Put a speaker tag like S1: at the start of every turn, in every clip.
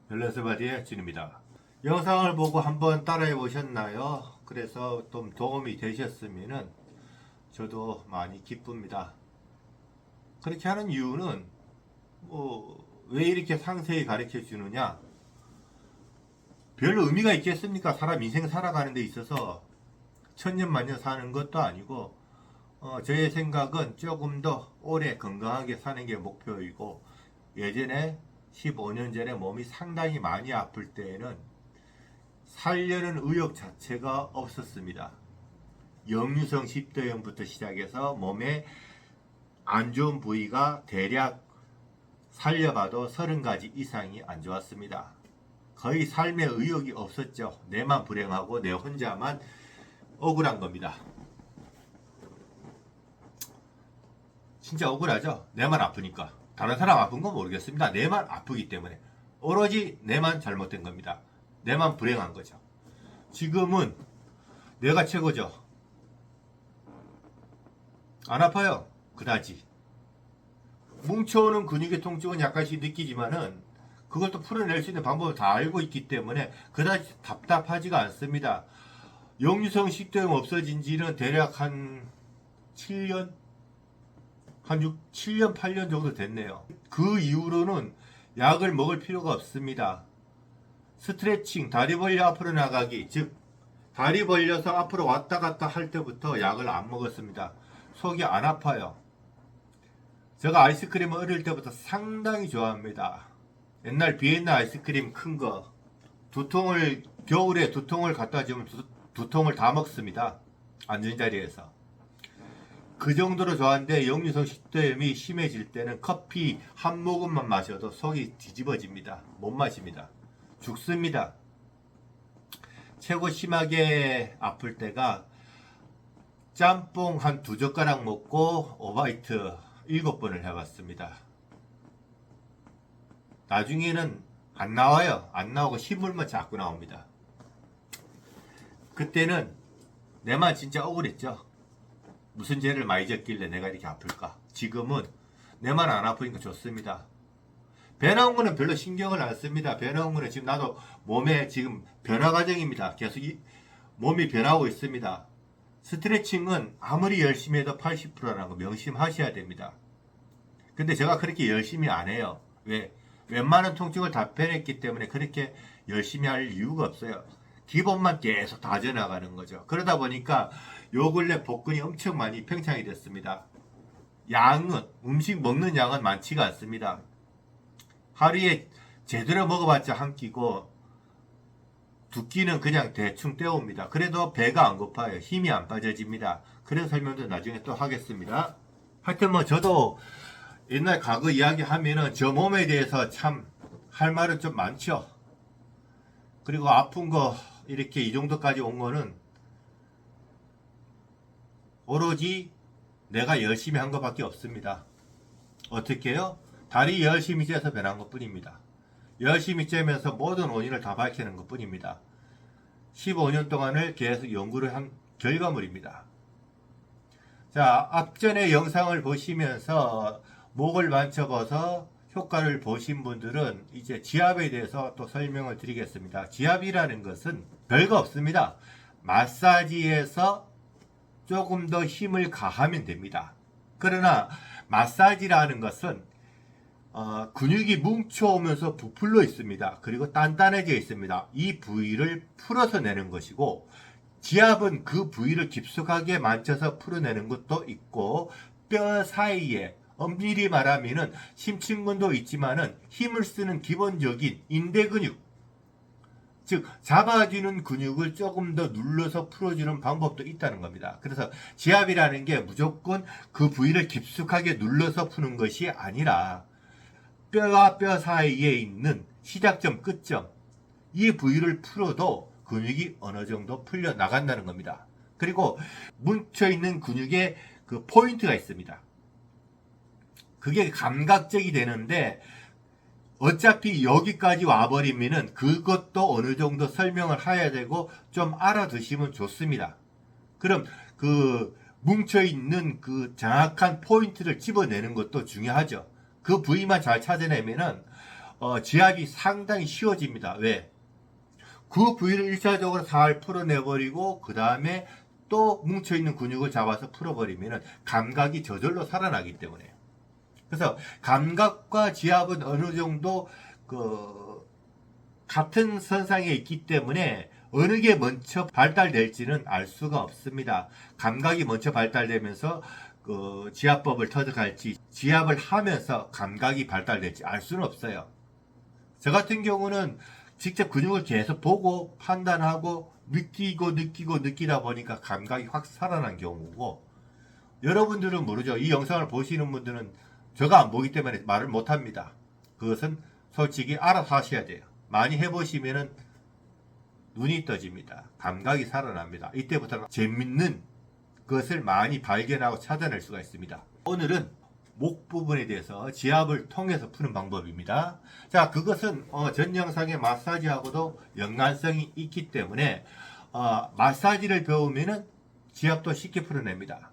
S1: 밸런스바디의 진입니다. 영상을 보고 한번 따라해 보셨나요? 그래서 좀 도움이 되셨으면 저도 많이 기쁩니다. 그렇게 하는 이유는 왜 이렇게 상세히 가르쳐 주느냐? 별로 의미가 있겠습니까? 사람 인생 살아가는 데 있어서 천년만년 사는 것도 아니고 저의 생각은 조금 더 오래 건강하게 사는 게 목표이고, 예전에 15년 전에 몸이 상당히 많이 아플 때에는 살려는 의욕 자체가 없었습니다. 역류성 식도염부터 시작해서 몸에 안 좋은 부위가 대략 살려봐도 30가지 이상이 안 좋았습니다. 거의 삶의 의욕이 없었죠. 내만 불행하고 내 혼자만 억울한 겁니다. 진짜 억울하죠? 내만 아프니까. 다른 사람 아픈 건 모르겠습니다. 내만 아프기 때문에. 오로지 내만 잘못된 겁니다. 내만 불행한 거죠. 지금은 내가 최고죠. 안 아파요. 그다지. 뭉쳐오는 근육의 통증은 약간씩 느끼지만은 그걸 또 풀어낼 수 있는 방법을 다 알고 있기 때문에 그다지 답답하지가 않습니다. 역류성 식도염 없어진 지는 대략 한 7년? 한 7년, 8년 정도 됐네요. 그 이후로는 약을 먹을 필요가 없습니다. 스트레칭, 다리 벌려 앞으로 나가기, 즉 다리 벌려서 앞으로 왔다 갔다 할 때부터 약을 안 먹었습니다. 속이 안 아파요. 제가 아이스크림을 어릴 때부터 상당히 좋아합니다. 옛날 비엔나 아이스크림 큰 거, 겨울에 2통을 갖다 주면 2통을 다 먹습니다. 앉은 자리에서. 그 정도로 좋아하는데 역류성 식도염이 심해질 때는 커피 한 모금만 마셔도 속이 뒤집어집니다. 못 마십니다. 죽습니다. 최고 심하게 아플 때가 짬뽕 한 2젓가락 먹고 오바이트 7번을 해봤습니다. 나중에는 안 나와요. 안 나오고 신물만 자꾸 나옵니다. 그때는 내만 진짜 억울했죠. 무슨 죄를 많이 졌길래 내가 이렇게 아플까? 지금은 내만 안 아프니까 좋습니다. 배 나온 거는 별로 신경을 안 씁니다. 배 나온 거는 지금 나도 몸에 지금 변화 과정입니다. 계속 몸이 변하고 있습니다. 스트레칭은 아무리 열심히 해도 80%라는 거 명심하셔야 됩니다. 근데 제가 그렇게 열심히 안 해요. 왜? 웬만한 통증을 다 빼냈기 때문에 그렇게 열심히 할 이유가 없어요. 기본만 계속 다져나가는 거죠. 그러다 보니까 요 근래 복근이 엄청 많이 팽창이 됐습니다. 음식 먹는 양은 많지가 않습니다. 하루에 제대로 먹어봤자 한 끼고 2끼는 그냥 대충 때웁니다. 그래도 배가 안 고파요. 힘이 안 빠져집니다. 그런 설명도 나중에 또 하겠습니다. 하여튼 저도 옛날 과거 이야기 하면은 저 몸에 대해서 참 할 말은 좀 많죠. 그리고 아픈 거 이렇게 이 정도까지 온 거는 오로지 내가 열심히 한 것밖에 없습니다. 어떻게 해요? 다리 열심히 째서 변한 것 뿐입니다. 열심히 째면서 모든 원인을 다 밝히는 것 뿐입니다. 15년 동안을 계속 연구를 한 결과물입니다. 자, 앞전에 영상을 보시면서 목을 만져봐서 효과를 보신 분들은 이제 지압에 대해서 또 설명을 드리겠습니다. 지압이라는 것은 별거 없습니다. 마사지에서 조금 더 힘을 가하면 됩니다. 그러나 마사지라는 것은 근육이 뭉쳐오면서 부풀러 있습니다. 그리고 단단해져 있습니다. 이 부위를 풀어서 내는 것이고, 지압은 그 부위를 깊숙하게 만져서 풀어내는 것도 있고, 뼈 사이에 엄밀히 말하면은 심층근도 있지만은 힘을 쓰는 기본적인 인대 근육, 즉 잡아주는 근육을 조금 더 눌러서 풀어주는 방법도 있다는 겁니다. 그래서 지압이라는 게 무조건 그 부위를 깊숙하게 눌러서 푸는 것이 아니라 뼈와 뼈 사이에 있는 시작점, 끝점, 이 부위를 풀어도 근육이 어느 정도 풀려 나간다는 겁니다. 그리고 뭉쳐있는 근육에 그 포인트가 있습니다. 그게 감각적이 되는데 어차피 여기까지 와버리면은 그것도 어느 정도 설명을 해야 되고 좀 알아두시면 좋습니다. 그럼 그 뭉쳐있는 그 정확한 포인트를 집어내는 것도 중요하죠. 그 부위만 잘 찾아내면은 지압이 상당히 쉬워집니다. 왜? 그 부위를 일차적으로 잘 풀어내버리고 그 다음에 또 뭉쳐있는 근육을 잡아서 풀어버리면 감각이 저절로 살아나기 때문에. 그래서 감각과 지압은 어느 정도 같은 선상에 있기 때문에 어느 게 먼저 발달될지는 알 수가 없습니다. 감각이 먼저 발달되면서 지압법을 터득할지, 지압을 하면서 감각이 발달될지 알 수는 없어요. 저 같은 경우는 직접 근육을 계속 보고 판단하고 느끼다 보니까 감각이 확 살아난 경우고, 여러분들은 모르죠. 이 영상을 보시는 분들은 제가 안 보기 때문에 말을 못합니다. 그것은 솔직히 알아서 하셔야 돼요. 많이 해보시면은 눈이 떠집니다. 감각이 살아납니다. 이때부터는 재밌는 것을 많이 발견하고 찾아낼 수가 있습니다. 오늘은 목 부분에 대해서 지압을 통해서 푸는 방법입니다. 자, 그것은 전 영상의 마사지하고도 연관성이 있기 때문에 마사지를 배우면은 지압도 쉽게 풀어냅니다.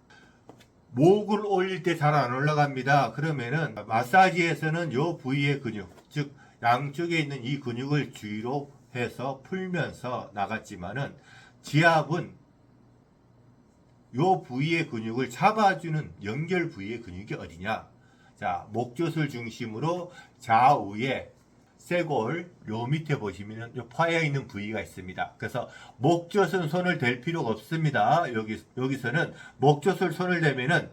S1: 목을 올릴 때 잘 안 올라갑니다. 그러면은 마사지에서는 요 부위의 근육, 즉 양쪽에 있는 이 근육을 주의로 해서 풀면서 나갔지만은 지압은 요 부위의 근육을 잡아주는 연결 부위의 근육이 어디냐? 자, 목젖을 중심으로 좌우에 쇄골 요 밑에 보시면 요 파여 있는 부위가 있습니다. 그래서 목젖은 손을 댈 필요가 없습니다. 여기서는 목젖을 손을 대면은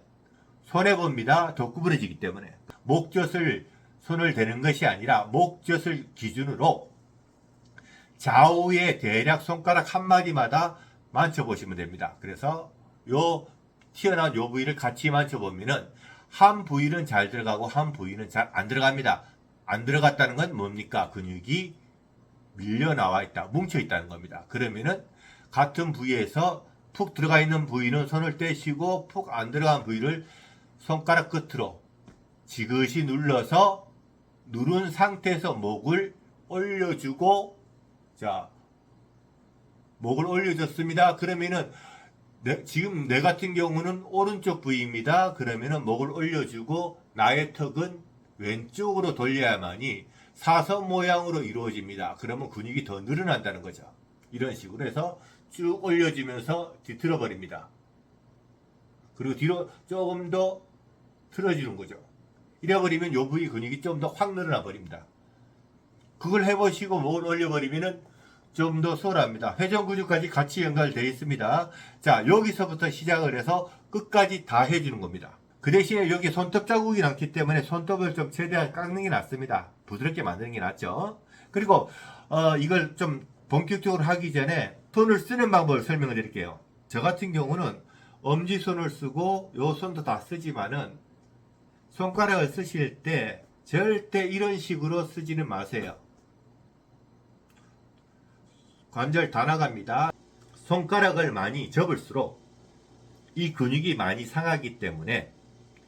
S1: 손해 봅니다. 더 구부러지기 때문에. 목젖을 손을 대는 것이 아니라 목젖을 기준으로 좌우에 대략 손가락 한 마디마다 만져보시면 됩니다. 그래서 요 튀어나온 요 부위를 같이 만져보면은 한 부위는 잘 들어가고 한 부위는 잘 안 들어갑니다. 안 들어갔다는 건 뭡니까? 근육이 밀려 나와 있다, 뭉쳐 있다는 겁니다. 그러면은 같은 부위에서 푹 들어가 있는 부위는 손을 떼시고 푹 안 들어간 부위를 손가락 끝으로 지그시 눌러서 누른 상태에서 목을 올려주고, 자, 목을 올려줬습니다. 그러면은 지금 내 같은 경우는 오른쪽 부위입니다. 그러면은 목을 올려주고 나의 턱은 왼쪽으로 돌려야만이 사선 모양으로 이루어집니다. 그러면 근육이 더 늘어난다는 거죠. 이런 식으로 해서 쭉 올려주면서 뒤틀어 버립니다. 그리고 뒤로 조금 더 틀어주는 거죠. 이래버리면 요 부위 근육이 좀 더 확 늘어나 버립니다. 그걸 해보시고 목을 올려버리면은 좀 더 수월합니다. 회전 근육까지 같이 연결되어 있습니다. 자, 여기서부터 시작을 해서 끝까지 다 해주는 겁니다. 그 대신에 여기 손톱 자국이 남기 때문에 손톱을 좀 최대한 깎는 게 낫습니다. 부드럽게 만드는 게 낫죠. 그리고 이걸 좀 본격적으로 하기 전에 손을 쓰는 방법을 설명을 드릴게요. 저 같은 경우는 엄지손을 쓰고 요 손도 다 쓰지만은 손가락을 쓰실 때 절대 이런 식으로 쓰지는 마세요. 관절 다 나갑니다. 손가락을 많이 접을수록 이 근육이 많이 상하기 때문에,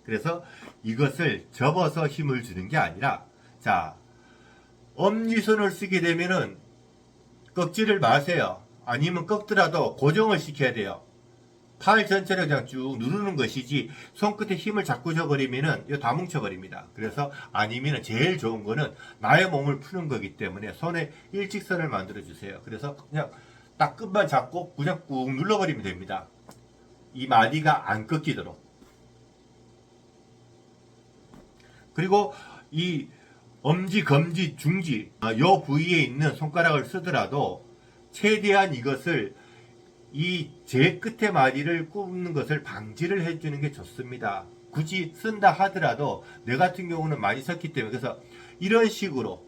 S1: 그래서 이것을 접어서 힘을 주는 게 아니라, 자, 엄지손을 쓰게 되면은 꺾지를 마세요. 아니면 꺾더라도 고정을 시켜야 돼요. 팔 전체를 그냥 쭉 누르는 것이지 손끝에 힘을 자꾸 줘버리면은 이거 다 뭉쳐버립니다. 그래서 아니면은 제일 좋은 거는 나의 몸을 푸는 거기 때문에 손에 일직선을 만들어 주세요. 그래서 그냥 딱 끝만 잡고 그냥 꾹 눌러버리면 됩니다. 이 마디가 안 꺾이도록. 그리고 이 엄지, 검지, 중지 요 부위에 있는 손가락을 쓰더라도 최대한 이것을 이 제 끝에 마디를 굽는 것을 방지를 해주는 게 좋습니다. 굳이 쓴다 하더라도 내 같은 경우는 많이 썼기 때문에, 그래서 이런 식으로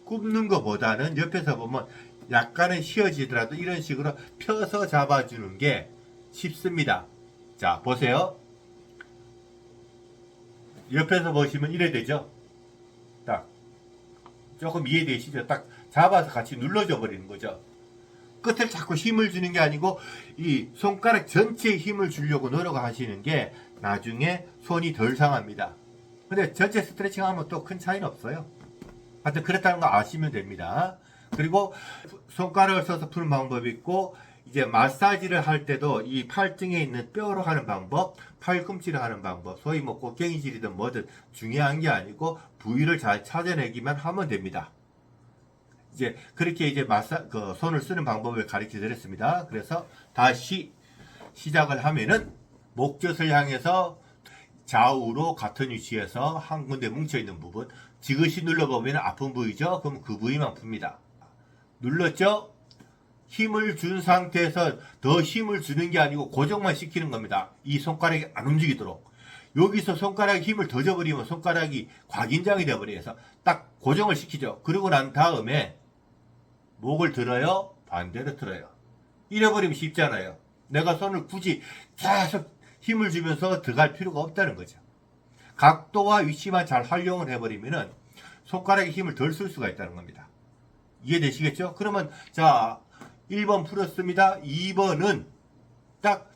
S1: 굽는 것보다는 옆에서 보면 약간은 휘어지더라도 이런 식으로 펴서 잡아주는 게 쉽습니다. 자, 보세요. 옆에서 보시면 이래 되죠. 딱 조금 이해되시죠? 딱 잡아서 같이 눌러줘 버리는 거죠. 끝을 자꾸 힘을 주는 게 아니고 이 손가락 전체에 힘을 주려고 노력하시는 게 나중에 손이 덜 상합니다. 근데 전체 스트레칭 하면 또 큰 차이는 없어요. 하여튼 그렇다는 거 아시면 됩니다. 그리고 손가락을 써서 푸는 방법이 있고, 이제 마사지를 할 때도 이 팔등에 있는 뼈로 하는 방법, 팔꿈치로 하는 방법, 소위 뭐 곡괭이질이든 뭐든 중요한 게 아니고 부위를 잘 찾아내기만 하면 됩니다. 이제 그렇게 이제 손을 쓰는 방법을 가르쳐 드렸습니다. 그래서 다시 시작을 하면은 목젖을 향해서 좌우로 같은 위치에서 한 군데 뭉쳐있는 부분 지그시 눌러보면 아픈 부위죠. 그럼 그 부위만 풉니다. 눌렀죠? 힘을 준 상태에서 더 힘을 주는 게 아니고 고정만 시키는 겁니다. 이 손가락이 안 움직이도록. 여기서 손가락에 힘을 더 줘버리면 손가락이 곽인장이 되어버려서 딱 고정을 시키죠. 그러고 난 다음에 목을 들어요. 반대로 들어요. 이래버리면 쉽잖아요. 내가 손을 굳이 계속 힘을 주면서 들어갈 필요가 없다는 거죠. 각도와 위치만 잘 활용을 해버리면은 손가락에 힘을 덜 쓸 수가 있다는 겁니다. 이해되시겠죠? 그러면 자 1번 풀었습니다. 2번은 딱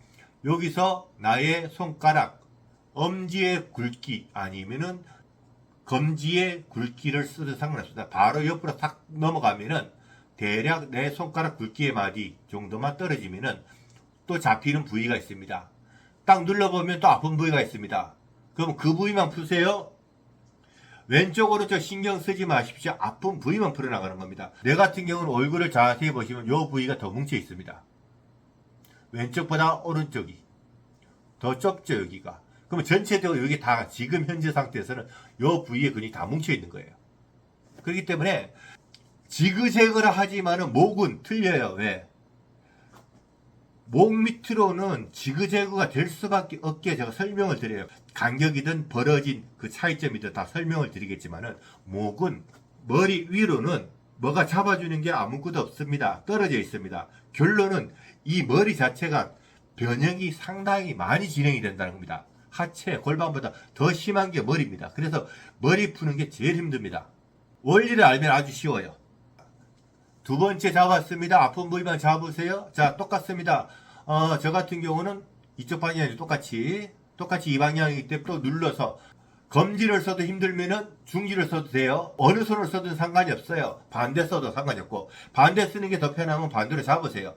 S1: 여기서 나의 손가락 엄지의 굵기 아니면은 검지의 굵기를 쓰든 상관없습니다. 바로 옆으로 탁 넘어가면은 대략 내 손가락 굵기의 마디 정도만 떨어지면은 또 잡히는 부위가 있습니다. 딱 눌러보면 또 아픈 부위가 있습니다. 그럼 그 부위만 푸세요. 왼쪽 오른쪽 신경 쓰지 마십시오. 아픈 부위만 풀어나가는 겁니다. 내 같은 경우는 얼굴을 자세히 보시면 이 부위가 더 뭉쳐 있습니다. 왼쪽보다 오른쪽이 더 좁죠. 여기가. 그러면 전체적으로 여기 다 지금 현재 상태에서는 이 부위의 근육이 다 뭉쳐 있는 거예요. 그렇기 때문에 지그재그라 하지만은 목은 틀려요. 왜? 목 밑으로는 지그재그가 될 수밖에 없게 제가 설명을 드려요. 간격이든 벌어진 그 차이점이든 다 설명을 드리겠지만은 목은 머리 위로는 뭐가 잡아주는 게 아무것도 없습니다. 떨어져 있습니다. 결론은 이 머리 자체가 변형이 상당히 많이 진행이 된다는 겁니다. 하체, 골반보다 더 심한 게 머리입니다. 그래서 머리 푸는 게 제일 힘듭니다. 원리를 알면 아주 쉬워요. 두 번째 잡았습니다. 아픈 부위만 잡으세요. 자, 똑같습니다. 저 같은 경우는 이쪽 방향이 똑같이 이 방향이기 때문에 또 눌러서 검지를 써도 힘들면은 중지를 써도 돼요. 어느 손을 써도 상관이 없어요. 반대 써도 상관이 없고 반대 쓰는 게 더 편하면 반대로 잡으세요.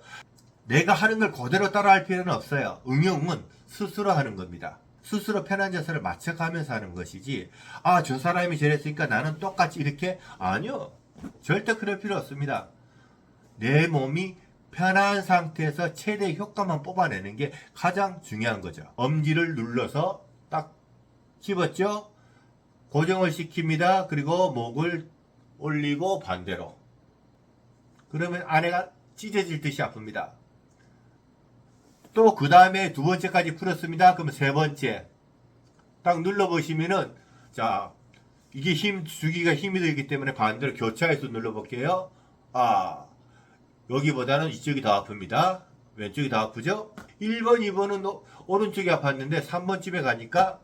S1: 내가 하는 걸 그대로 따라 할 필요는 없어요. 응용은 스스로 하는 겁니다. 스스로 편한 자세를 맞춰가면서 하는 것이지 저 사람이 저랬으니까 나는 똑같이 이렇게 아니요. 절대 그럴 필요 없습니다. 내 몸이 편한 상태에서 최대 효과만 뽑아내는 게 가장 중요한 거죠. 엄지를 눌러서 딱 집었죠. 고정을 시킵니다. 그리고 목을 올리고 반대로. 그러면 안에가 찢어질 듯이 아픕니다. 또 그 다음에 두 번째까지 풀었습니다. 그러면 세 번째 딱 눌러보시면은 자 이게 힘 주기가 힘이 들기 때문에 반대로 교차해서 눌러볼게요. 여기보다는 이쪽이 더 아픕니다. 왼쪽이 더 아프죠? 1번, 2번은 오른쪽이 아팠는데 3번쯤에 가니까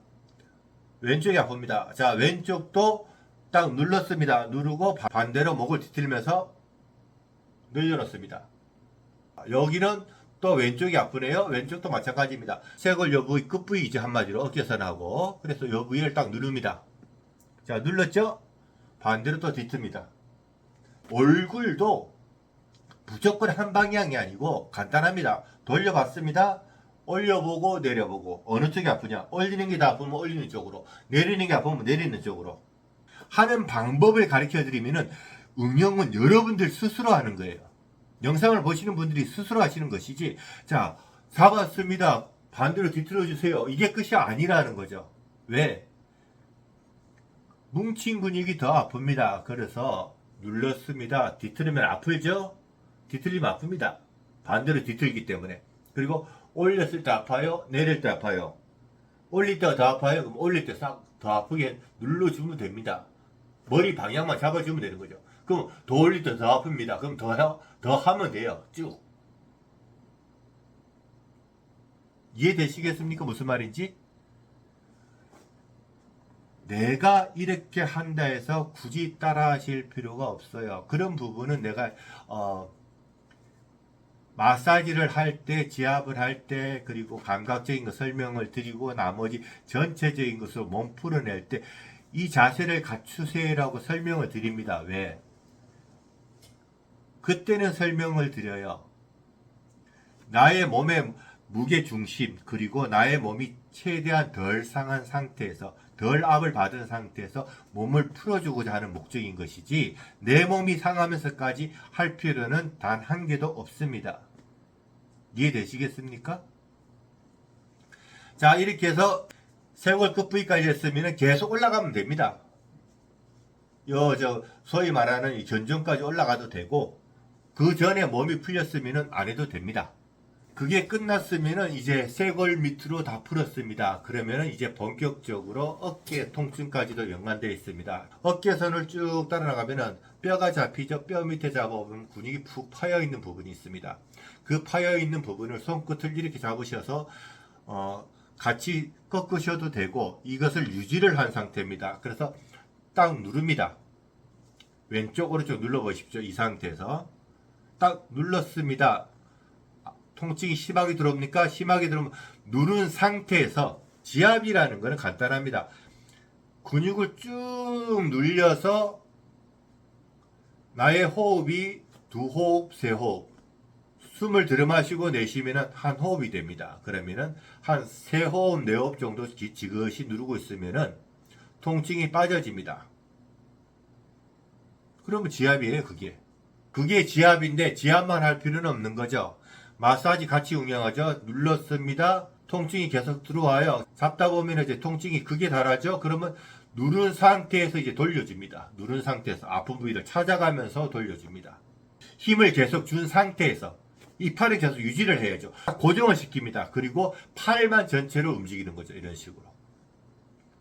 S1: 왼쪽이 아픕니다. 자, 왼쪽도 딱 눌렀습니다. 누르고 반대로 목을 뒤틀면서 늘려놓습니다. 여기는 또 왼쪽이 아프네요. 왼쪽도 마찬가지입니다. 쇄골 요 부위, 끝부위이죠. 한마디로 어깨선하고. 그래서 요 부위를 딱 누릅니다. 자, 눌렀죠? 반대로 또 뒤틉니다. 얼굴도 무조건 한 방향이 아니고 간단합니다. 돌려봤습니다. 올려보고 내려보고 어느 쪽이 아프냐 올리는 게 더 아프면 올리는 쪽으로 내리는 게 아프면 내리는 쪽으로 하는 방법을 가르쳐 드리면은 응용은 여러분들 스스로 하는 거예요. 영상을 보시는 분들이 스스로 하시는 것이지 자 잡았습니다 반대로 뒤틀어 주세요 이게 끝이 아니라는 거죠. 왜? 뭉친 근육이 더 아픕니다. 그래서 눌렀습니다. 뒤틀으면 아프죠? 뒤틀리면 아픕니다. 반대로 뒤틀기 때문에. 그리고 올렸을 때 아파요. 내릴 때 아파요. 올릴 때가 더 아파요. 그럼 올릴 때 싹 더 아프게 눌러주면 됩니다. 머리 방향만 잡아주면 되는 거죠. 그럼 더 올릴 때 더 아픕니다. 그럼 더 하면 돼요. 쭉. 이해되시겠습니까? 무슨 말인지? 내가 이렇게 한다 해서 굳이 따라 하실 필요가 없어요. 그런 부분은 내가 마사지를 할 때, 지압을 할 때, 그리고 감각적인 거 설명을 드리고 나머지 전체적인 것으로 몸 풀어낼 때 이 자세를 갖추세요라고 설명을 드립니다. 왜? 그때는 설명을 드려요. 나의 몸의 무게 중심 그리고 나의 몸이 최대한 덜 상한 상태에서 덜 압을 받은 상태에서 몸을 풀어주고자 하는 목적인 것이지 내 몸이 상하면서까지 할 필요는 단 한 개도 없습니다. 이해되시겠습니까? 자, 이렇게 해서 쇄골끝 부위까지 했으면 계속 올라가면 됩니다. 소위 말하는 이 견종까지 올라가도 되고 그 전에 몸이 풀렸으면 안 해도 됩니다. 그게 끝났으면 이제 쇄골 밑으로 다 풀었습니다. 그러면 이제 본격적으로 어깨 통증까지도 연관되어 있습니다. 어깨선을 쭉 따라가면 뼈가 잡히죠. 뼈 밑에 잡아보면 근육이 푹 파여 있는 부분이 있습니다. 그 파여 있는 부분을 손끝을 이렇게 잡으셔서 같이 꺾으셔도 되고 이것을 유지를 한 상태입니다. 그래서 딱 누릅니다. 왼쪽 오른쪽 눌러보십시오. 이 상태에서 딱 눌렀습니다. 통증이 심하게 들어옵니까? 심하게 들어오면 누른 상태에서 지압이라는 것은 간단합니다. 근육을 쭉 눌려서 나의 호흡이 두 호흡, 세 호흡 숨을 들이마시고 내쉬면 한 호흡이 됩니다. 그러면은 한 세 호흡, 네 호흡 정도 지그시 누르고 있으면은 통증이 빠져집니다. 그러면 지압이에요, 그게. 그게 지압인데 지압만 할 필요는 없는 거죠. 마사지 같이 운영하죠. 눌렀습니다. 통증이 계속 들어와요. 잡다 보면 이제 통증이 극에 달하죠. 그러면 누른 상태에서 이제 돌려줍니다. 누른 상태에서 아픈 부위를 찾아가면서 돌려줍니다. 힘을 계속 준 상태에서 이 팔을 계속 유지를 해야죠. 고정을 시킵니다. 그리고 팔만 전체로 움직이는 거죠. 이런 식으로.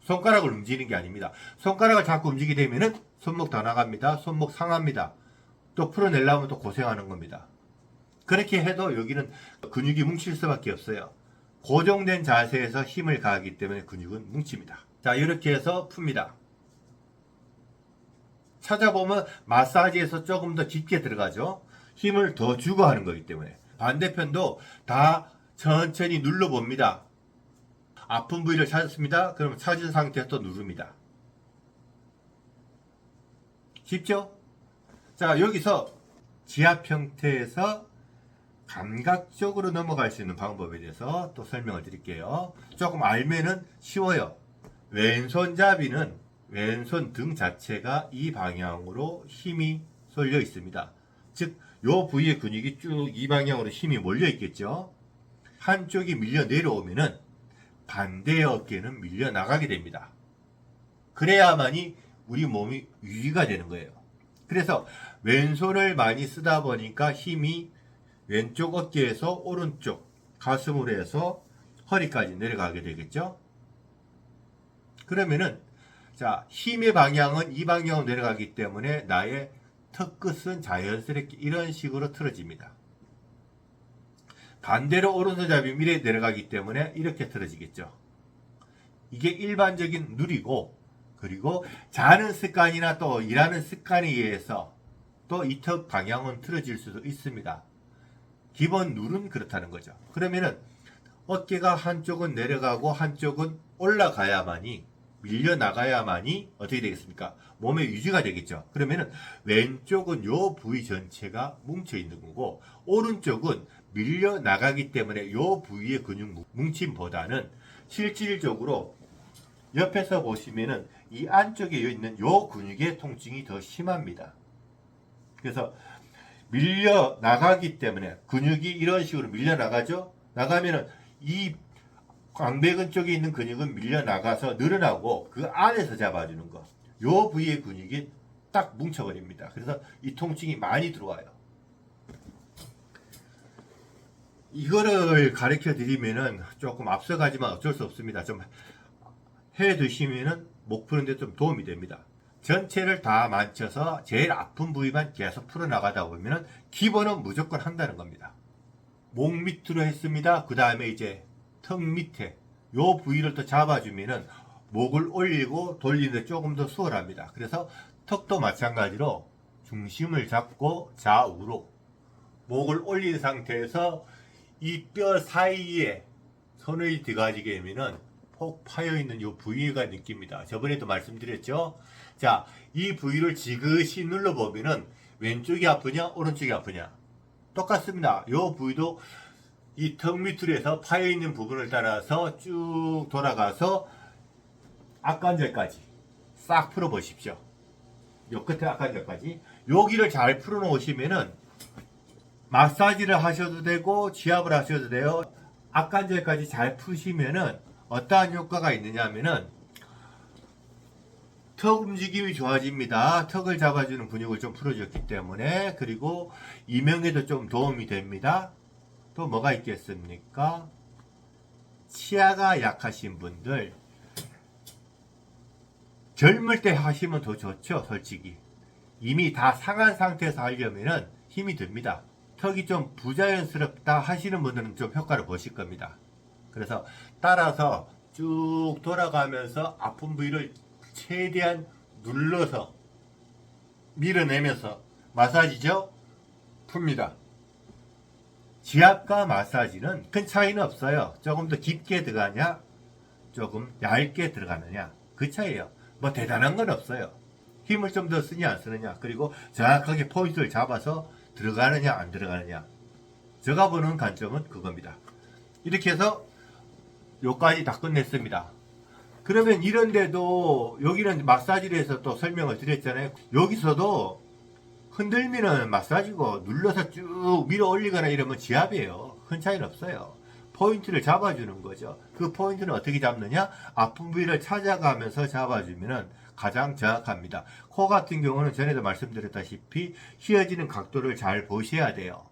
S1: 손가락을 움직이는 게 아닙니다. 손가락을 자꾸 움직이게 되면은 손목 다 나갑니다. 손목 상합니다. 또 풀어내려면 또 고생하는 겁니다. 그렇게 해도 여기는 근육이 뭉칠 수밖에 없어요. 고정된 자세에서 힘을 가하기 때문에 근육은 뭉칩니다. 자, 이렇게 해서 풉니다. 찾아보면 마사지에서 조금 더 깊게 들어가죠. 힘을 더 주고 하는 거기 때문에. 반대편도 다 천천히 눌러봅니다. 아픈 부위를 찾았습니다. 그럼 찾은 상태에서 또 누릅니다. 쉽죠? 자, 여기서 지압 형태에서 감각적으로 넘어갈 수 있는 방법에 대해서 또 설명을 드릴게요. 조금 알면은 쉬워요. 왼손잡이는 왼손 등 자체가 이 방향으로 힘이 쏠려 있습니다. 즉, 요 부위의 근육이 쭉 이 방향으로 힘이 몰려 있겠죠. 한쪽이 밀려 내려오면은 반대의 어깨는 밀려 나가게 됩니다. 그래야만이 우리 몸이 유지가 되는 거예요. 그래서 왼손을 많이 쓰다 보니까 힘이 왼쪽 어깨에서 오른쪽 가슴으로 해서 허리까지 내려가게 되겠죠. 그러면은 자, 힘의 방향은 이 방향으로 내려가기 때문에 나의 턱끝은 자연스럽게 이런 식으로 틀어집니다. 반대로 오른손잡이 미래 내려가기 때문에 이렇게 틀어지겠죠. 이게 일반적인 누리고, 그리고 자는 습관이나 또 일하는 습관에 의해서 또 이 턱 방향은 틀어질 수도 있습니다. 기본 룰은 그렇다는 거죠. 그러면은 어깨가 한쪽은 내려가고 한쪽은 올라가야만이, 밀려나가야만이 어떻게 되겠습니까? 몸의 유지가 되겠죠. 그러면은 왼쪽은 요 부위 전체가 뭉쳐 있는 거고, 오른쪽은 밀려나가기 때문에 요 부위의 근육 뭉침보다는 실질적으로 옆에서 보시면은 이 안쪽에 있는 요 근육의 통증이 더 심합니다. 그래서 밀려나가기 때문에 근육이 이런 식으로 밀려나가죠. 나가면은 이 광배근 쪽에 있는 근육은 밀려나가서 늘어나고 그 안에서 잡아주는 거. 요 부위의 근육이 딱 뭉쳐버립니다. 그래서 이 통증이 많이 들어와요. 이거를 가르쳐 드리면은 조금 앞서가지만 어쩔 수 없습니다. 좀 해 두시면은 목 푸는데 좀 도움이 됩니다. 전체를 다 만져서 제일 아픈 부위만 계속 풀어나가다 보면은 기본은 무조건 한다는 겁니다. 목 밑으로 했습니다. 그 다음에 이제 턱 밑에 요 부위를 또 잡아주면은 목을 올리고 돌리는데 조금 더 수월합니다. 그래서 턱도 마찬가지로 중심을 잡고 좌우로 목을 올린 상태에서 이 뼈 사이에 손을 들어가지게 되면은 폭 파여있는 이 부위가 느낍니다. 저번에도 말씀드렸죠. 자, 이 부위를 지그시 눌러보면은 왼쪽이 아프냐 오른쪽이 아프냐 똑같습니다. 이 부위도 이 턱 밑으로에서 파여 있는 부분을 따라서 쭉 돌아가서 악관절까지 싹 풀어 보십시오. 요 끝에 악관절까지 여기를 잘 풀어 놓으시면은 마사지를 하셔도 되고 지압을 하셔도 돼요. 악관절까지 잘 푸시면은 어떠한 효과가 있느냐 하면은 턱 움직임이 좋아집니다. 턱을 잡아주는 근육을 좀 풀어줬기 때문에. 그리고 이명에도 좀 도움이 됩니다. 또 뭐가 있겠습니까? 치아가 약하신 분들 젊을 때 하시면 더 좋죠. 솔직히 이미 다 상한 상태에서 하려면은 힘이 듭니다. 턱이 좀 부자연스럽다 하시는 분들은 좀 효과를 보실 겁니다. 그래서 따라서 쭉 돌아가면서 아픈 부위를 최대한 눌러서 밀어내면서 마사지죠? 풉니다. 지압과 마사지는 큰 차이는 없어요. 조금 더 깊게 들어가냐, 조금 얇게 들어가느냐, 그 차이예요. 뭐 대단한 건 없어요. 힘을 좀 더 쓰냐 안 쓰느냐, 그리고 정확하게 포인트를 잡아서 들어가느냐 안 들어가느냐. 제가 보는 관점은 그겁니다. 이렇게 해서 요까지 다 끝냈습니다. 그러면 이런데도 여기는 마사지를 해서 또 설명을 드렸잖아요. 여기서도 흔들미는 마사지고 눌러서 쭉 밀어 올리거나 이러면 지압이에요. 큰 차이는 없어요. 포인트를 잡아주는 거죠. 그 포인트는 어떻게 잡느냐? 아픈 부위를 찾아가면서 잡아주면 가장 정확합니다. 코 같은 경우는 전에도 말씀드렸다시피 휘어지는 각도를 잘 보셔야 돼요.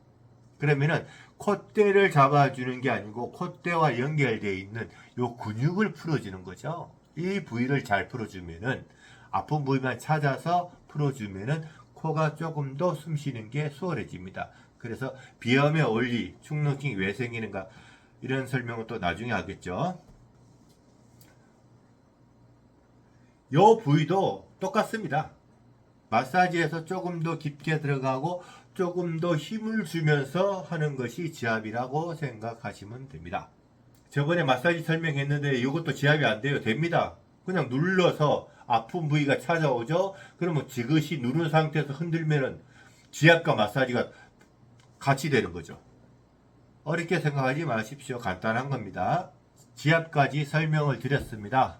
S1: 그러면은 콧대를 잡아주는 게 아니고 콧대와 연결되어 있는 요 근육을 풀어주는 거죠. 이 부위를 잘 풀어주면은 아픈 부위만 찾아서 풀어주면은 코가 조금 더 숨 쉬는 게 수월해집니다. 그래서 비염의 원리, 축농증이 왜 생기는가 이런 설명은 또 나중에 하겠죠. 요 부위도 똑같습니다. 마사지에서 조금 더 깊게 들어가고 조금 더 힘을 주면서 하는 것이 지압이라고 생각하시면 됩니다. 저번에 마사지 설명했는데 이것도 지압이 안 돼요. 됩니다. 그냥 눌러서 아픈 부위가 찾아오죠. 그러면 지그시 누른 상태에서 흔들면은 지압과 마사지가 같이 되는 거죠. 어렵게 생각하지 마십시오. 간단한 겁니다. 지압까지 설명을 드렸습니다.